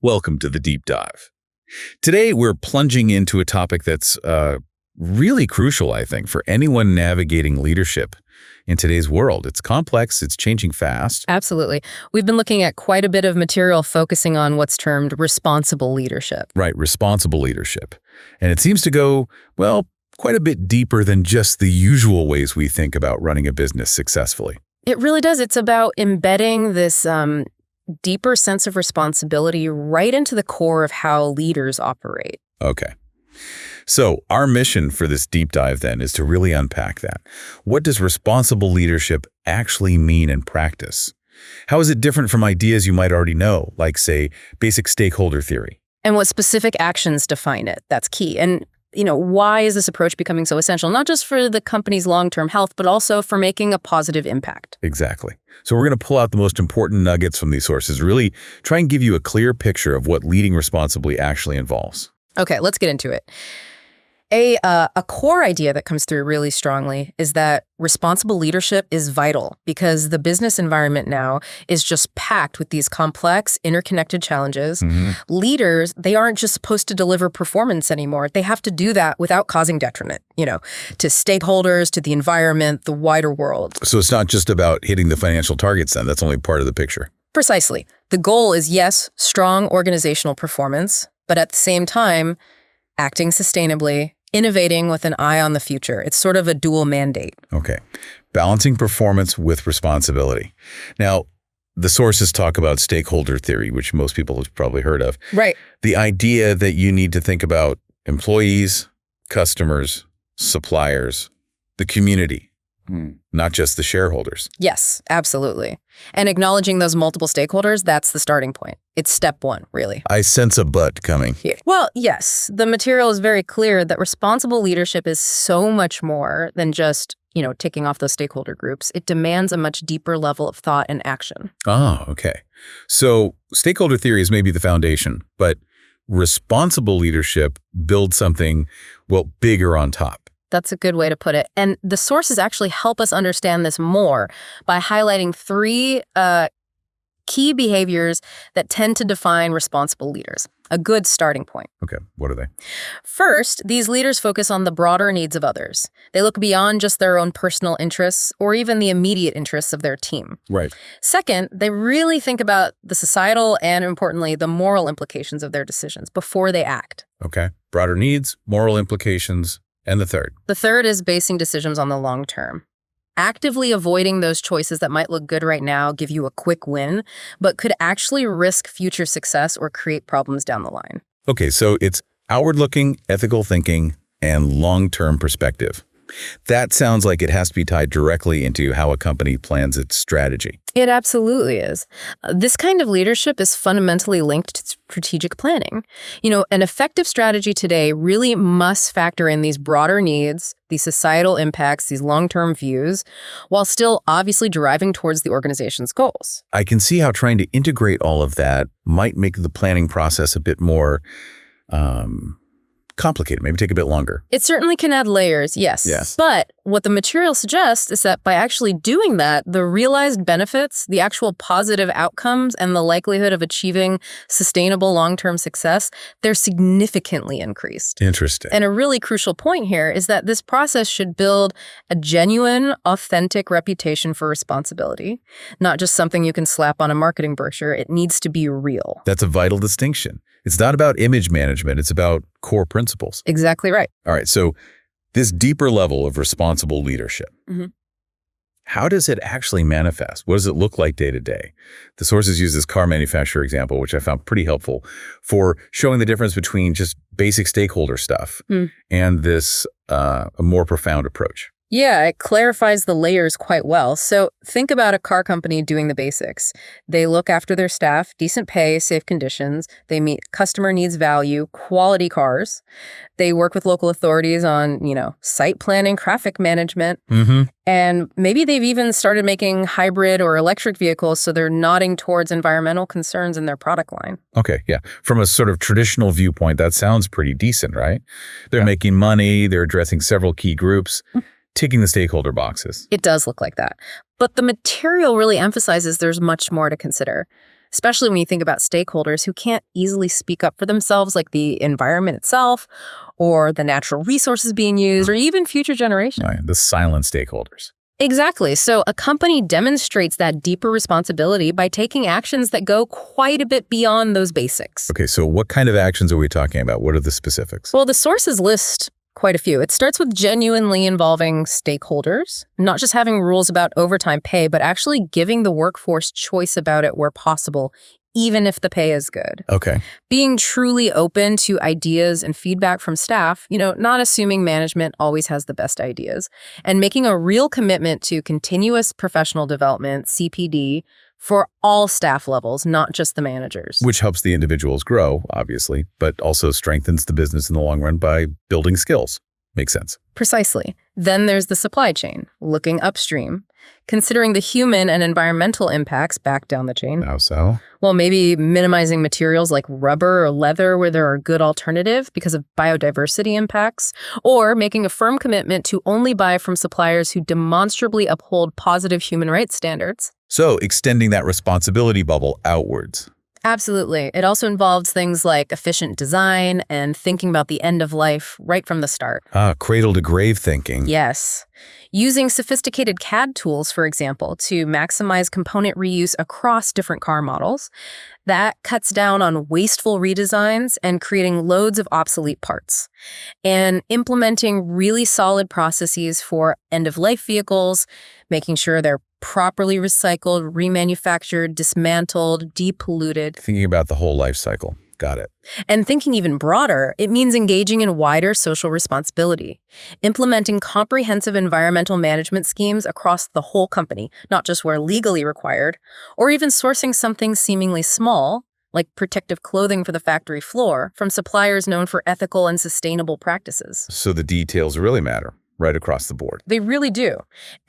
Welcome to the Deep Dive. Today, we're plunging into a topic that's really crucial, I think, for anyone navigating leadership in today's world. It's complex, it's changing fast. Absolutely. We've been looking at quite a bit of material focusing on what's termed responsible leadership. Right, responsible leadership. And it seems to go, well, quite a bit deeper than just the usual ways we think about running a business successfully. It really does. It's about embedding this deeper sense of responsibility right into the core of how leaders operate. Okay. So our mission for this deep dive then is to really unpack that. What does responsible leadership actually mean in practice? How is it different from ideas you might already know, like, say, basic stakeholder theory? And what specific actions define it? That's key. And why is this approach becoming so essential, not just for the company's long-term health, but also for making a positive impact? Exactly. So we're going to pull out the most important nuggets from these sources, really try and give you a clear picture of what leading responsibly actually involves. Okay, let's get into it. A core idea that comes through really strongly is that responsible leadership is vital because the business environment now is just packed with these complex, interconnected challenges. Leaders, they aren't just supposed to deliver performance anymore. They have to do that without causing detriment, to stakeholders, to the environment, the wider world. So it's not just about hitting the financial targets then. That's only part of the picture. Precisely. The goal is, yes, strong organizational performance, but at the same time, acting sustainably, innovating with an eye on the future. It's sort of a dual mandate. Okay. Balancing performance with responsibility. Now, the sources talk about stakeholder theory, which most people have probably heard of. Right. The idea that you need to think about employees, customers, suppliers, the community, not just the shareholders. Yes, absolutely. And acknowledging those multiple stakeholders, that's the starting point. It's step one, really. I sense a but coming. Here. Well, yes, the material is very clear that responsible leadership is so much more than just, ticking off those stakeholder groups. It demands a much deeper level of thought and action. Oh, okay. So stakeholder theory is maybe the foundation, but responsible leadership builds something, bigger on top. That's a good way to put it. And the sources actually help us understand this more by highlighting three key behaviors that tend to define responsible leaders. A good starting point. Okay, what are they? First, these leaders focus on the broader needs of others. They look beyond just their own personal interests or even the immediate interests of their team. Right. Second, they really think about the societal and, importantly, the moral implications of their decisions before they act. Okay, broader needs, moral implications. And the third? The third is basing decisions on the long term. Actively avoiding those choices that might look good right now, give you a quick win, but could actually risk future success or create problems down the line. Okay, so it's outward-looking, ethical thinking, and long-term perspective. That sounds like it has to be tied directly into how a company plans its strategy. It absolutely is. This kind of leadership is fundamentally linked to strategic planning. An effective strategy today really must factor in these broader needs, these societal impacts, these long-term views, while still obviously driving towards the organization's goals. I can see how trying to integrate all of that might make the planning process a bit more complicated, maybe take a bit longer. It certainly can add layers, yes. But what the material suggests is that by actually doing that, the realized benefits, the actual positive outcomes, and the likelihood of achieving sustainable long-term success, they're significantly increased. Interesting. And a really crucial point here is that this process should build a genuine, authentic reputation for responsibility, not just something you can slap on a marketing brochure. It needs to be real. That's a vital distinction. It's not about image management. It's about core principles. Exactly right. All right. So this deeper level of responsible leadership, how does it actually manifest? What does it look like day to day? The sources use this car manufacturer example, which I found pretty helpful for showing the difference between just basic stakeholder stuff and this a more profound approach. Yeah, it clarifies the layers quite well. So think about a car company doing the basics. They look after their staff, decent pay, safe conditions. They meet customer needs value, quality cars. They work with local authorities on, site planning, traffic management. And maybe they've even started making hybrid or electric vehicles, so they're nodding towards environmental concerns in their product line. Okay, yeah. From a sort of traditional viewpoint, that sounds pretty decent, right? They're making money, they're addressing several key groups. Ticking the stakeholder boxes. It does look like that. But the material really emphasizes there's much more to consider. especially when you think about stakeholders who can't easily speak up for themselves, like the environment itself, or the natural resources being used, or even future generations. Right, the silent stakeholders. Exactly. So a company demonstrates that deeper responsibility by taking actions that go quite a bit beyond those basics. Okay, so what kind of actions are we talking about? What are the specifics? Well, the sources list quite a few. It starts with genuinely involving stakeholders, not just having rules about overtime pay, but actually giving the workforce choice about it where possible, even if the pay is good. Okay. Being truly open to ideas and feedback from staff, not assuming management always has the best ideas, and making a real commitment to continuous professional development, CPD, for all staff levels, not just the managers. Which helps the individuals grow, obviously, but also strengthens the business in the long run by building skills. Makes sense. Precisely. Then there's the supply chain, looking upstream, considering the human and environmental impacts back down the chain. How so? Well, maybe minimizing materials like rubber or leather where there are good alternatives because of biodiversity impacts, or making a firm commitment to only buy from suppliers who demonstrably uphold positive human rights standards. So extending that responsibility bubble outwards. Absolutely. It also involves things like efficient design and thinking about the end of life right from the start. Cradle to grave thinking. Yes. Using sophisticated CAD tools, for example, to maximize component reuse across different car models. That cuts down on wasteful redesigns and creating loads of obsolete parts. And implementing really solid processes for end-of-life vehicles, making sure they're properly recycled, remanufactured, dismantled, depolluted. Thinking about the whole life cycle. Got it. And thinking even broader, it means engaging in wider social responsibility, implementing comprehensive environmental management schemes across the whole company, not just where legally required, or even sourcing something seemingly small, like protective clothing for the factory floor, from suppliers known for ethical and sustainable practices. So the details really matter. Right across the board. They really do.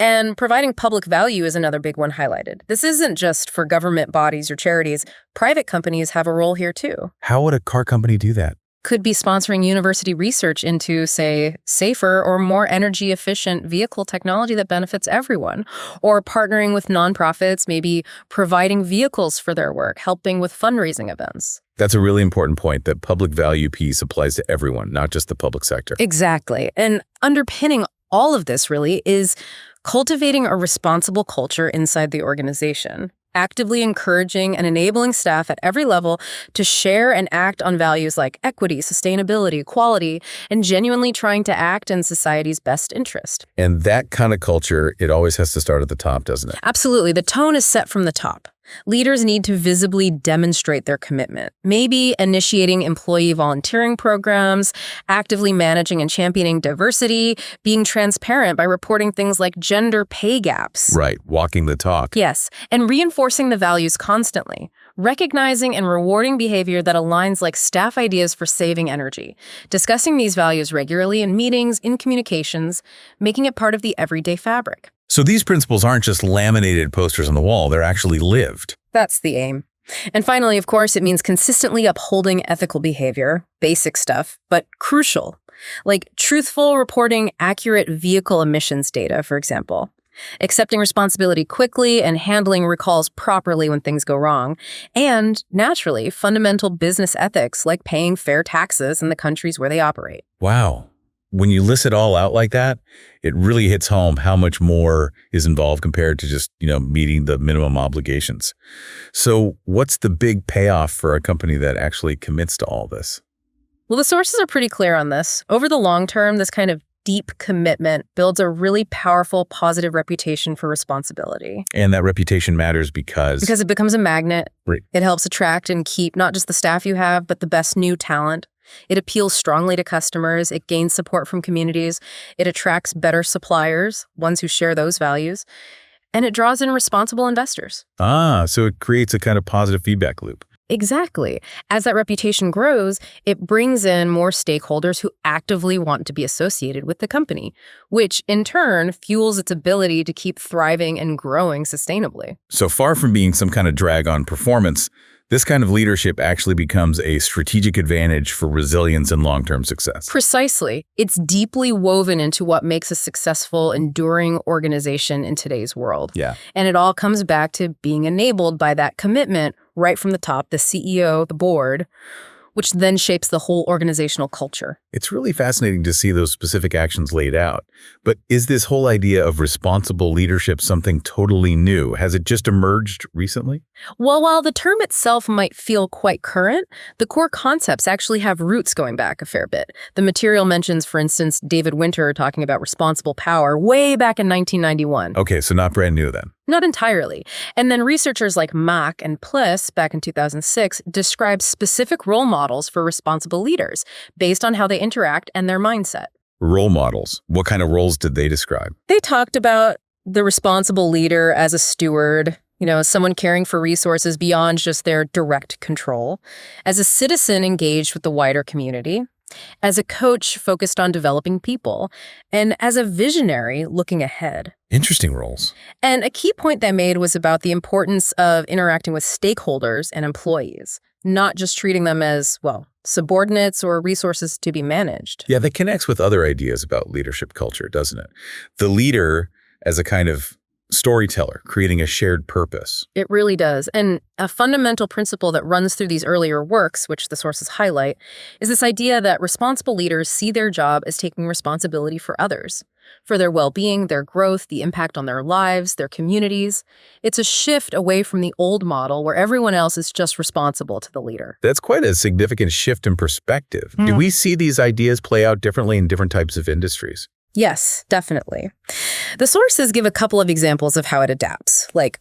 And providing public value is another big one highlighted. This isn't just for government bodies or charities. Private companies have a role here too. How would a car company do that? Could be sponsoring university research into, say, safer or more energy-efficient vehicle technology that benefits everyone, or partnering with nonprofits, maybe providing vehicles for their work, helping with fundraising events. That's a really important point, that public value piece applies to everyone, not just the public sector. Exactly. And underpinning all of this really is cultivating a responsible culture inside the organization, actively encouraging and enabling staff at every level to share and act on values like equity, sustainability, quality, and genuinely trying to act in society's best interest. And that kind of culture, it always has to start at the top, doesn't it? Absolutely. The tone is set from the top. Leaders need to visibly demonstrate their commitment, maybe initiating employee volunteering programs, actively managing and championing diversity, being transparent by reporting things like gender pay gaps. Right, walking the talk. Yes, and reinforcing the values constantly, recognizing and rewarding behavior that aligns like staff ideas for saving energy, discussing these values regularly in meetings, in communications, making it part of the everyday fabric. So these principles aren't just laminated posters on the wall, they're actually lived. That's the aim. And finally, of course, it means consistently upholding ethical behavior, basic stuff, but crucial, like truthful reporting accurate vehicle emissions data, for example, accepting responsibility quickly and handling recalls properly when things go wrong, and, naturally, fundamental business ethics like paying fair taxes in the countries where they operate. Wow. When you list it all out like that, it really hits home how much more is involved compared to just, meeting the minimum obligations. So what's the big payoff for a company that actually commits to all this? Well, the sources are pretty clear on this. Over the long term, this kind of deep commitment builds a really powerful, positive reputation for responsibility. And that reputation matters because it becomes a magnet. Right. It helps attract and keep not just the staff you have, but the best new talent. It appeals strongly to customers. It gains support from communities. It attracts better suppliers, ones who share those values. And it draws in responsible investors. So it creates a kind of positive feedback loop. Exactly. As that reputation grows, it brings in more stakeholders who actively want to be associated with the company, which in turn fuels its ability to keep thriving and growing sustainably. So far from being some kind of drag on performance, this kind of leadership actually becomes a strategic advantage for resilience and long-term success. Precisely. It's deeply woven into what makes a successful, enduring organization in today's world. Yeah. And it all comes back to being enabled by that commitment right from the top, the CEO, the board, which then shapes the whole organizational culture. It's really fascinating to see those specific actions laid out. But is this whole idea of responsible leadership something totally new? Has it just emerged recently? Well, while the term itself might feel quite current, the core concepts actually have roots going back a fair bit. The material mentions, for instance, David Winter talking about responsible power way back in 1991. Okay, so not brand new then. Not entirely. And then researchers like Mack and Pliss back in 2006 described specific role models for responsible leaders based on how they interact and their mindset. Role models. What kind of roles did they describe? They talked about the responsible leader as a steward, as someone caring for resources beyond just their direct control, as a citizen engaged with the wider community, as a coach focused on developing people, and as a visionary looking ahead. Interesting roles. And a key point they made was about the importance of interacting with stakeholders and employees, not just treating them as, subordinates or resources to be managed. Yeah, that connects with other ideas about leadership culture, doesn't it? The leader as a kind of storyteller, creating a shared purpose. It really does. And a fundamental principle that runs through these earlier works, which the sources highlight, is this idea that responsible leaders see their job as taking responsibility for others, for their well-being, their growth, the impact on their lives, their communities. It's a shift away from the old model where everyone else is just responsible to the leader. That's quite a significant shift in perspective. Do we see these ideas play out differently in different types of industries? Yes, definitely. The sources give a couple of examples of how it adapts. Like,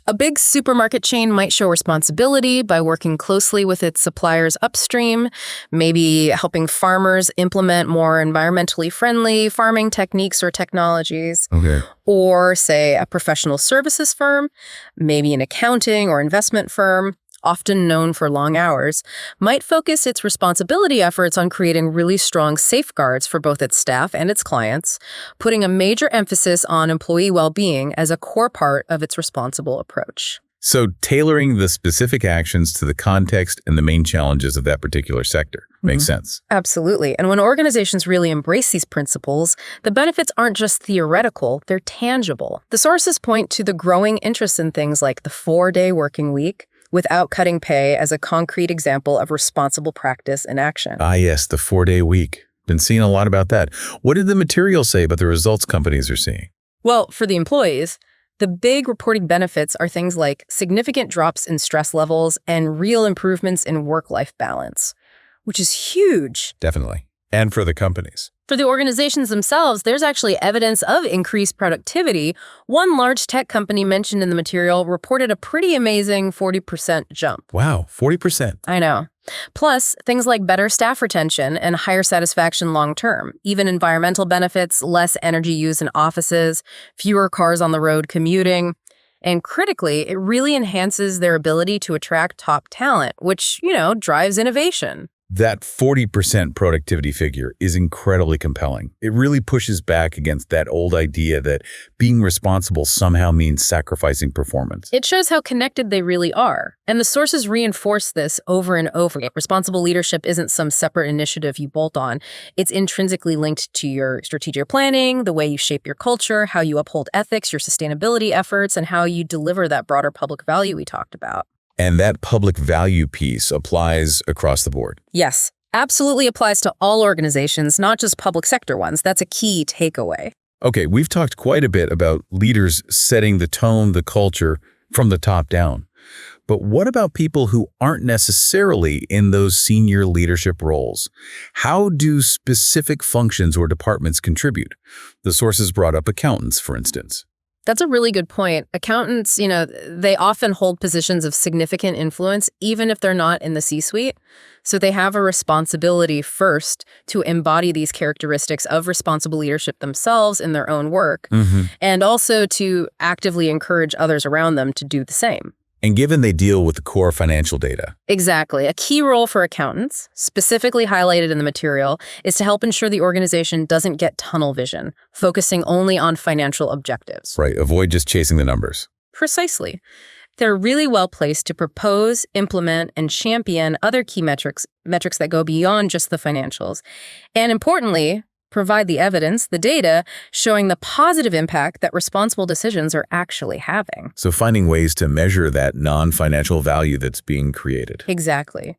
a big supermarket chain might show responsibility by working closely with its suppliers upstream, maybe helping farmers implement more environmentally friendly farming techniques or technologies. Okay. Or, say, a professional services firm, maybe an accounting or investment firm, often known for long hours, might focus its responsibility efforts on creating really strong safeguards for both its staff and its clients, putting a major emphasis on employee well-being as a core part of its responsible approach. So tailoring the specific actions to the context and the main challenges of that particular sector makes sense. Absolutely. And when organizations really embrace these principles, the benefits aren't just theoretical, they're tangible. The sources point to the growing interest in things like the 4-day working week, without cutting pay as a concrete example of responsible practice and action. Ah, yes, the 4-day week. Been seeing a lot about that. What did the material say about the results companies are seeing? Well, for the employees, the big reporting benefits are things like significant drops in stress levels and real improvements in work-life balance, which is huge. Definitely. And for the companies. For the organizations themselves, there's actually evidence of increased productivity. One large tech company mentioned in the material reported a pretty amazing 40% jump. Wow, 40%. I know. Plus, things like better staff retention and higher satisfaction long-term, even environmental benefits, less energy used in offices, fewer cars on the road commuting. And critically, it really enhances their ability to attract top talent, which, drives innovation. That 40% productivity figure is incredibly compelling. It really pushes back against that old idea that being responsible somehow means sacrificing performance. It shows how connected they really are. And the sources reinforce this over and over. Responsible leadership isn't some separate initiative you bolt on. It's intrinsically linked to your strategic planning, the way you shape your culture, how you uphold ethics, your sustainability efforts, and how you deliver that broader public value we talked about. And that public value piece applies across the board. Yes, absolutely applies to all organizations, not just public sector ones. That's a key takeaway. Okay, we've talked quite a bit about leaders setting the tone, the culture from the top down. But what about people who aren't necessarily in those senior leadership roles? How do specific functions or departments contribute? The sources brought up accountants, for instance. That's a really good point. Accountants, they often hold positions of significant influence, even if they're not in the C-suite. So they have a responsibility first to embody these characteristics of responsible leadership themselves in their own work, and also to actively encourage others around them to do the same. And given they deal with the core financial data. Exactly. A key role for accountants, specifically highlighted in the material, is to help ensure the organization doesn't get tunnel vision, focusing only on financial objectives. Right. Avoid just chasing the numbers. Precisely. They're really well placed to propose, implement, and champion other key metrics that go beyond just the financials. And importantly, provide the evidence, the data, showing the positive impact that responsible decisions are actually having. So finding ways to measure that non-financial value that's being created. Exactly.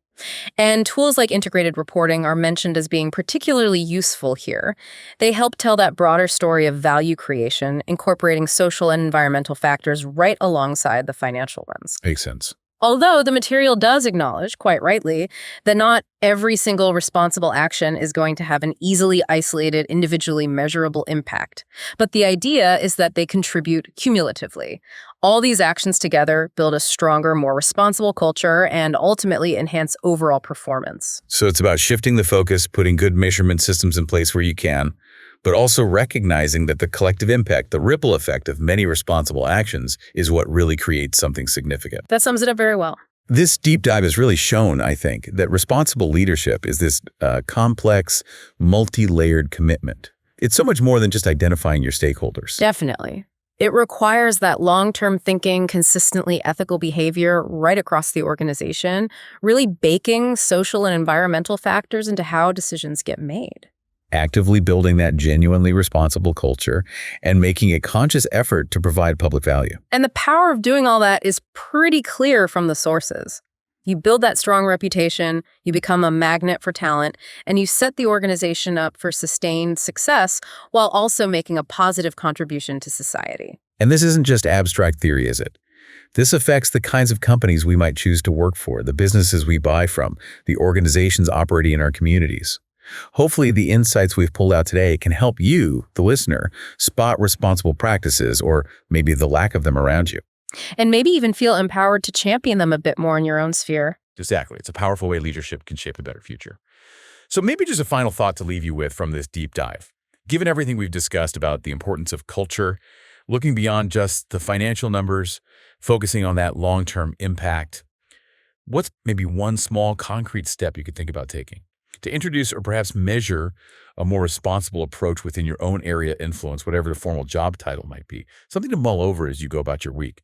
And tools like integrated reporting are mentioned as being particularly useful here. They help tell that broader story of value creation, incorporating social and environmental factors right alongside the financial ones. Makes sense. Although the material does acknowledge, quite rightly, that not every single responsible action is going to have an easily isolated, individually measurable impact. But the idea is that they contribute cumulatively. All these actions together build a stronger, more responsible culture and ultimately enhance overall performance. So it's about shifting the focus, putting good measurement systems in place where you can, but also recognizing that the collective impact, the ripple effect of many responsible actions is what really creates something significant. That sums it up very well. This deep dive has really shown, I think, that responsible leadership is this complex, multi-layered commitment. It's so much more than just identifying your stakeholders. Definitely. It requires that long-term thinking, consistently ethical behavior right across the organization, really baking social and environmental factors into how decisions get made. Actively building that genuinely responsible culture and making a conscious effort to provide public value. And the power of doing all that is pretty clear from the sources. You build that strong reputation, you become a magnet for talent, and you set the organization up for sustained success while also making a positive contribution to society. And this isn't just abstract theory, is it? This affects the kinds of companies we might choose to work for, the businesses we buy from, the organizations operating in our communities. Hopefully, the insights we've pulled out today can help you, the listener, spot responsible practices or maybe the lack of them around you. And maybe even feel empowered to champion them a bit more in your own sphere. Exactly. It's a powerful way leadership can shape a better future. So maybe just a final thought to leave you with from this deep dive. Given everything we've discussed about the importance of culture, looking beyond just the financial numbers, focusing on that long-term impact, what's maybe one small concrete step you could think about taking to introduce or perhaps measure a more responsible approach within your own area of influence, whatever the formal job title might be, something to mull over as you go about your week?